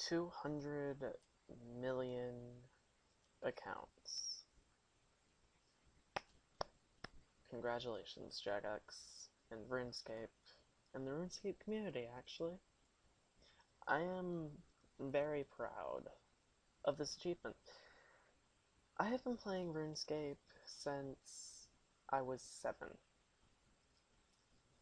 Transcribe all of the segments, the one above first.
200 million accounts. Congratulations, JaGeX and RuneScape, and the RuneScape community, actually. I am very proud of this achievement. I have been playing RuneScape since I was 7.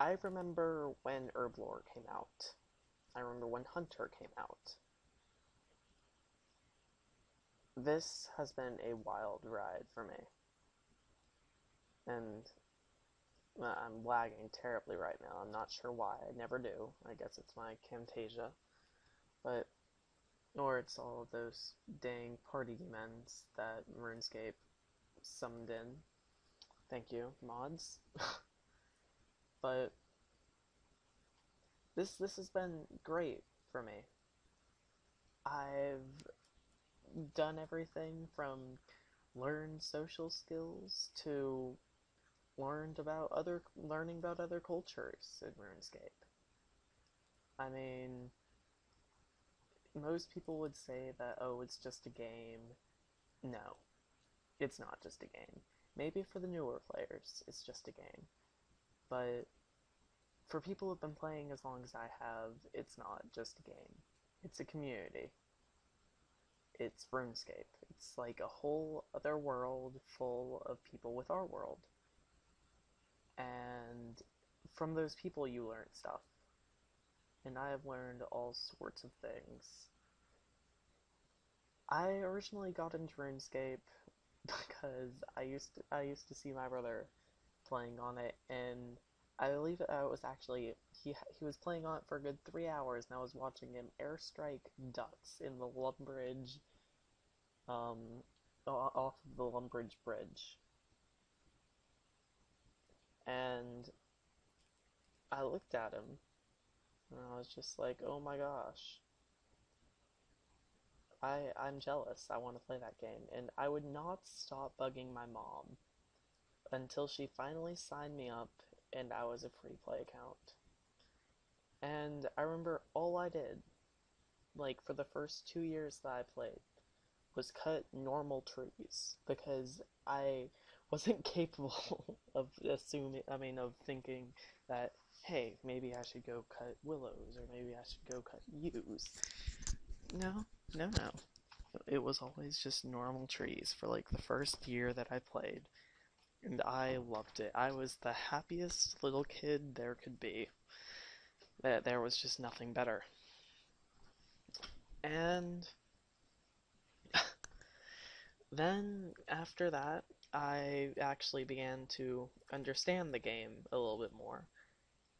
I remember when Herblore came out. I remember when Hunter came out. This has been a wild ride for me. And I'm lagging terribly right now. I'm not sure why. I never do. I guess it's my Camtasia. But, or it's all of those dang party demons that RuneScape summoned in. Thank you, mods. But this has been great for me. I've done everything from learn social skills to learning about other cultures in RuneScape. I mean, most people would say that, oh, it's just a game. No, it's not just a game. Maybe for the newer players, it's just a game. But for people who've been playing as long as I have, it's not just a game. It's a community. It's RuneScape. It's like a whole other world full of people with our world. And from those people you learn stuff. And I have learned all sorts of things. I originally got into RuneScape because I used to see my brother playing on it, and I believe it was actually he was playing on it for a good 3 hours, and I was watching him airstrike ducks in the Lumbridge, um, off of the Lumbridge Bridge, and I looked at him, and I was just like, oh my gosh, I'm jealous. I want to play that game, and I would not stop bugging my mom until she finally signed me up, and I was a free play account. And I remember all I did, like for the first 2 years that I played, was cut normal trees because I wasn't capable of of thinking that, hey, maybe I should go cut willows or maybe I should go cut yews. No, no. It was always just normal trees for like the first year that I played, and I loved it. I was the happiest little kid there could be. There was just nothing better. And then after that, I actually began to understand the game a little bit more.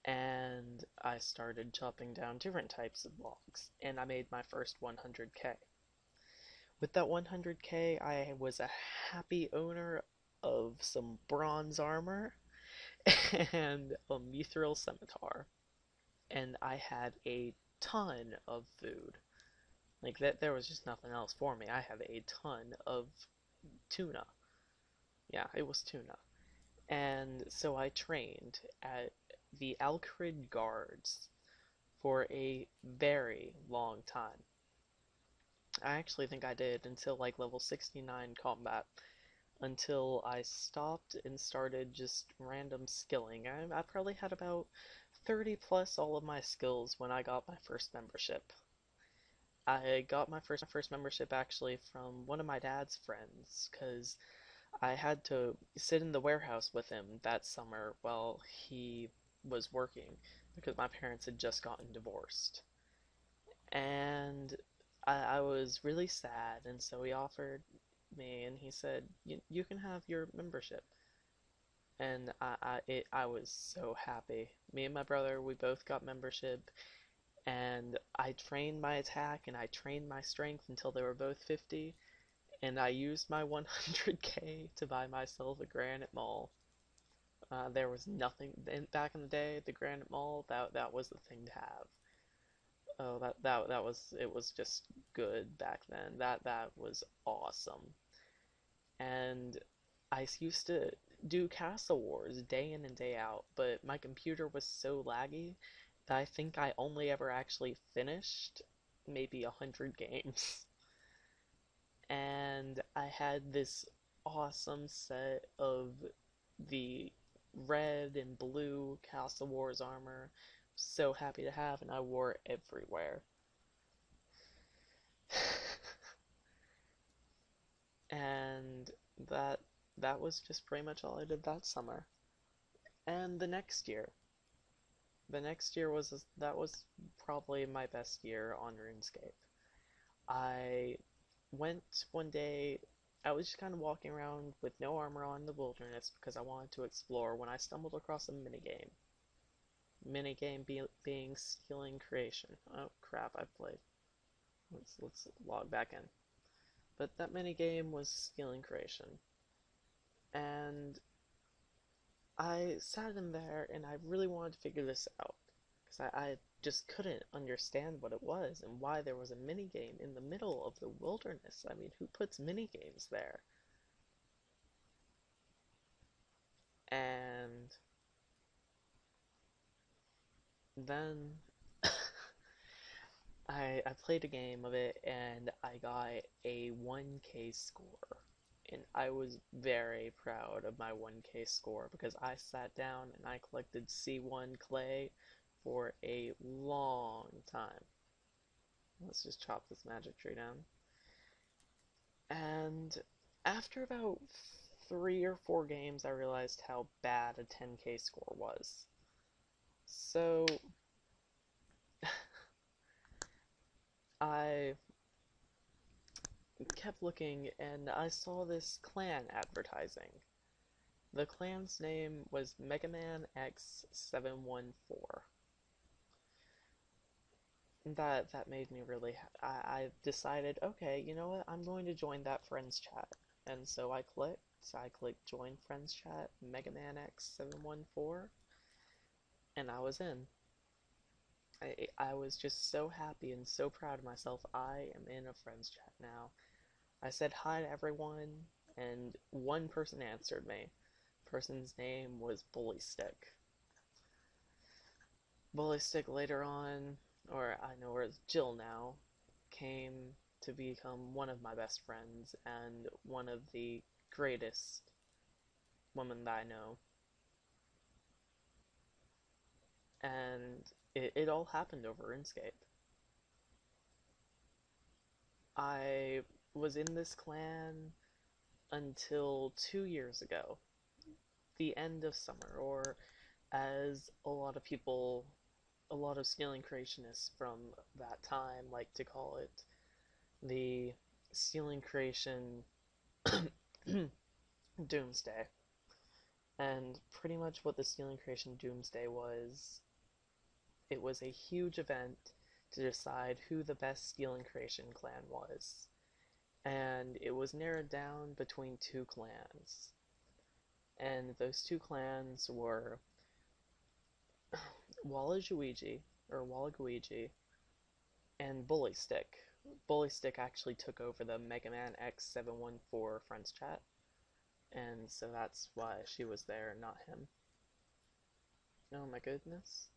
And I started chopping down different types of logs, and I made my first 100k. With that 100k, I was a happy owner of some bronze armor and a mithril scimitar. And I had a ton of food. Like that, there was just nothing else for me. I had a ton of tuna. Yeah, it was tuna. And so I trained at the Alcrid Guards for a very long time. I actually think I did until like level 69 combat, until I stopped and started just random skilling. I probably had about 30 plus all of my skills when I got my first membership. I got my first membership actually from one of my dad's friends, because I had to sit in the warehouse with him that summer while he was working, because my parents had just gotten divorced. And I was really sad, and so he offered me, and he said, you can have your membership. And I was so happy. Me and my brother, we both got membership, and I trained my attack and I trained my strength until they were both 50, and I used my 100k to buy myself a Granite Mall. There was nothing back in the day. The Granite Mall, that was the thing to have. Oh, that was, it was just good back then. That was awesome. And I used to do Castle Wars day in and day out, but my computer was so laggy, I think I only ever actually finished maybe 100 games. And I had this awesome set of the red and blue Castle Wars armor. So happy to have, and I wore it everywhere. And that that was just pretty much all I did that summer. And the next year was that was probably my best year on RuneScape. I went one day, I was just kind of walking around with no armor on in the wilderness because I wanted to explore when I stumbled across a minigame. Being stealing creation. Oh crap, I played. Let's log back in. But that minigame was stealing creation. And I sat in there and I really wanted to figure this out. Because I just couldn't understand what it was and why there was a minigame in the middle of the wilderness. I mean, who puts minigames there? And then I played a game of it and I got a 1K score. And I was very proud of my 1K score because I sat down and I collected C1 clay for a long time. Let's just chop this magic tree down. And after about 3 or 4 games, I realized how bad a 10K score was. So I kept looking and I saw this clan advertising. The clan's name was Mega Man X714. That made me really I decided, okay, you know what? I'm going to join that friends chat. And so I clicked join friends chat Mega Man X714 and I was in. I was just so happy and so proud of myself. I am in a friends chat now. I said hi to everyone, and one person answered me. Person's name was Bully Stick. Bully Stick later on, or I know her as Jill now, came to become one of my best friends and one of the greatest women that I know. And it all happened over RuneScape. I was in this clan until 2 years ago, the end of summer, or as a lot of scaling creationists from that time like to call it, the stealing creation doomsday. And pretty much what the stealing creation doomsday was, it was a huge event to decide who the best stealing creation clan was. And it was narrowed down between 2 clans. And those 2 clans were Wallajuigi, or Wallaguigi, and Bully Stick. Bully Stick actually took over the Mega Man X714 friends chat, and so that's why she was there, not him. Oh my goodness.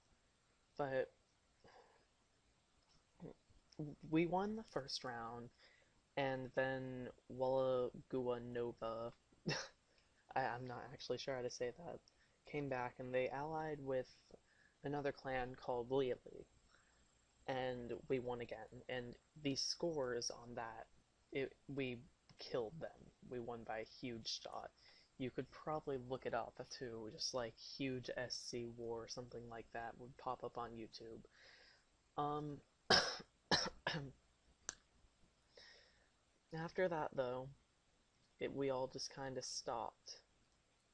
But we won the first round, and then Wallagua Nova, I'm not actually sure how to say that, came back and they allied with another clan called Lily, and we won again. And the scores on that, we killed them. We won by a huge shot. You could probably look it up too, just like huge SC war or something like that would pop up on YouTube. Um, After that though, we all just kind of stopped.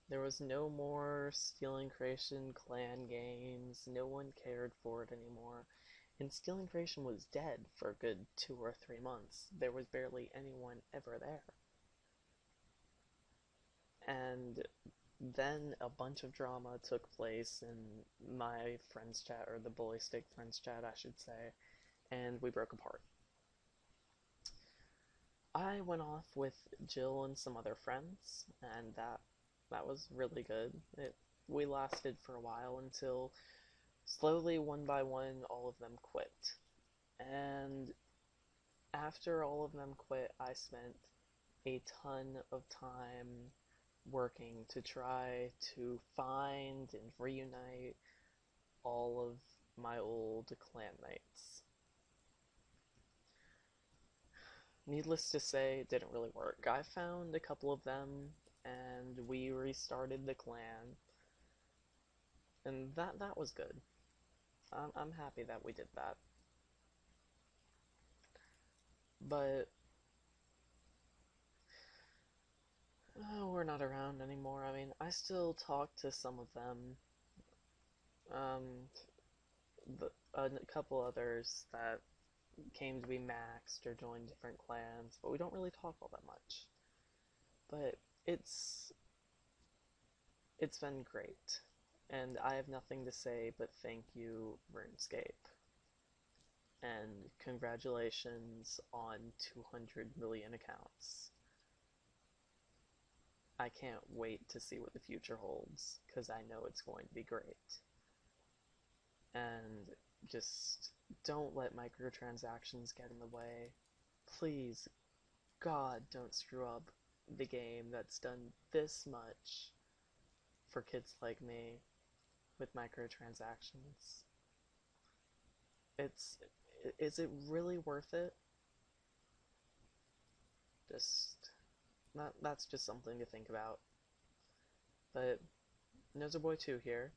There was no more Stealing Creation clan games, no one cared for it anymore. And Stealing Creation was dead for a good 2 or 3 months. There was barely anyone ever there. And then a bunch of drama took place in my friends chat, or the Bully Stick friends chat, I should say, and we broke apart. I went off with Jill and some other friends, and that was really good. We lasted for a while until Slowly, one by one, all of them quit. And after all of them quit, I spent a ton of time working to try to find and reunite all of my old clanmates. Needless to say, it didn't really work. I found a couple of them, and we restarted the clan, and that was good. I'm happy that we did that. But we're not around anymore. I mean, I still talk to some of them. Um, a couple others that came to be maxed or joined different clans, but we don't really talk all that much. But it's it's been great, and I have nothing to say but thank you, RuneScape, and congratulations on 200 million accounts. I can't wait to see what the future holds, because I know it's going to be great. And just don't let microtransactions get in the way. Please, God, don't screw up the game that's done this much for kids like me with microtransactions. It's is it really worth it? Just that's just something to think about. But Boy 2 here,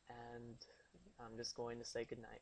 and I'm just going to say goodnight.